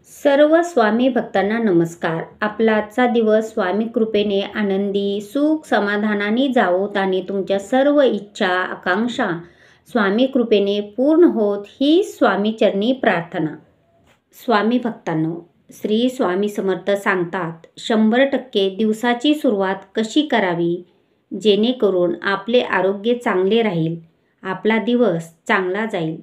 सर्व स्वामी भक्तांना नमस्कार. आपला आजचा दिवस स्वामी कृपेने आनंदी, सुख समाधानाने जावोत आणि तुमच्या सर्व इच्छा, आकांक्षा स्वामी कृपेने पूर्ण होत ही स्वामी चरणी प्रार्थना. स्वामी भक्तांनो, श्री स्वामी समर्थ सांगतात, 100% दिवसाची सुरुवात कशी करावी जेणेकरून आपले आरोग्य चांगले राहील, आपला दिवस चांगला जाईल.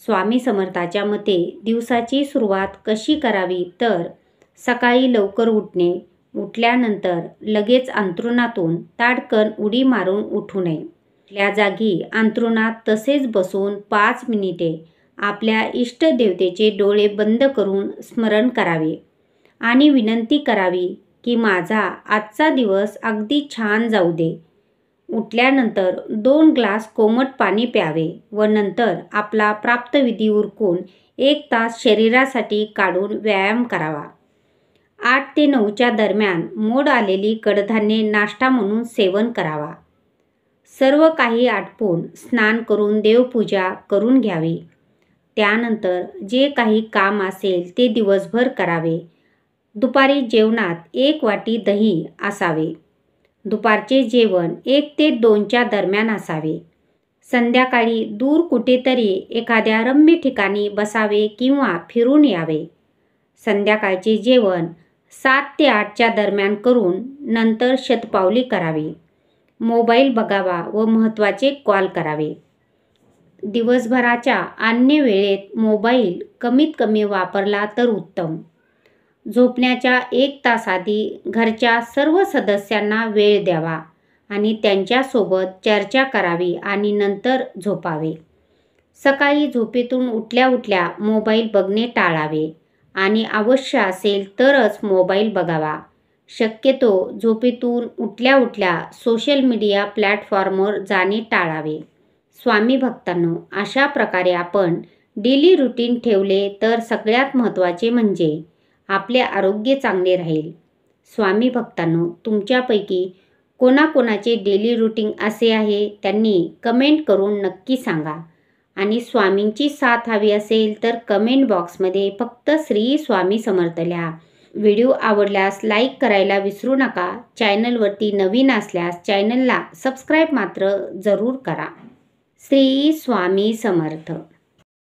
स्वामी समर्थाच्या मते दिवसाची सुरुवात कशी करावी तर सकाळी लवकर उठणे, उठल्यानंतर लगेच अंथरुणातून ताडकन उडी मारून उठू नये. आपल्या जागी अंथरुणात तसेच बसून 5 मिनिटे आपल्या इष्टदेवतेचे डोळे बंद करून स्मरण करावे आणि विनंती करावी की माझा आजचा दिवस अगदी छान जाऊ दे. उठल्यानंतर 2 ग्लास कोमट पाणी प्यावे व नंतर आपला प्राप्तविधी उरकून 1 तास शरीरासाठी काढून व्यायाम करावा. 8 ते 9च्या दरम्यान मोड आलेली कडधान्ये नाश्ता म्हणून सेवन करावा. सर्व काही आटपून स्नान करून देवपूजा करून घ्यावी. त्यानंतर जे काही काम असेल ते दिवसभर करावे. दुपारी जेवणात 1 वाटी दही असावे. दुपारचे जेवण 1 ते 2च्या दरम्यान असावे. संध्याकाळी दूर कुठेतरी एखाद्या रम्य ठिकाणी बसावे किंवा फिरून यावे. संध्याकाळचे जेवण 7 ते 8च्या दरम्यान करून नंतर शतपावली करावी. मोबाईल बघावा व महत्त्वाचे कॉल करावे. दिवसभराच्या अन्य वेळेत मोबाईल कमीत कमी वापरला तर उत्तम. झोपण्याच्या 1 तास आधी घरच्या सर्व सदस्यांना वेळ द्यावा आणि त्यांच्यासोबत चर्चा करावी आणि नंतर झोपावे. सकाळी झोपेतून उठल्या उठल्या मोबाईल बघणे टाळावे आणि आवश्य असेल तरच मोबाईल बघावा. शक्यतो झोपेतून उठल्या उठल्या सोशल मीडिया प्लॅटफॉर्मवर जाणे टाळावे. स्वामी भक्तांनो, अशा प्रकारे आपण डेली रुटीन ठेवले तर सगळ्यात महत्त्वाचे म्हणजे आपले आरोग्य चांगले राहील. स्वामी भक्तांनो, तुमच्यापैकी कोणाकोणाचे डेली रुटीन असे आहे त्यांनी कमेंट करून नक्की सांगा. आणि स्वामींची साथ हवी असेल तर कमेंट बॉक्समध्ये फक्त श्री स्वामी समर्थ लिहा. व्हिडिओ आवडल्यास लाईक करायला विसरू नका. चॅनलवरती नवीन असल्यास चॅनलला सबस्क्राईब मात्र जरूर करा. श्री स्वामी समर्थ.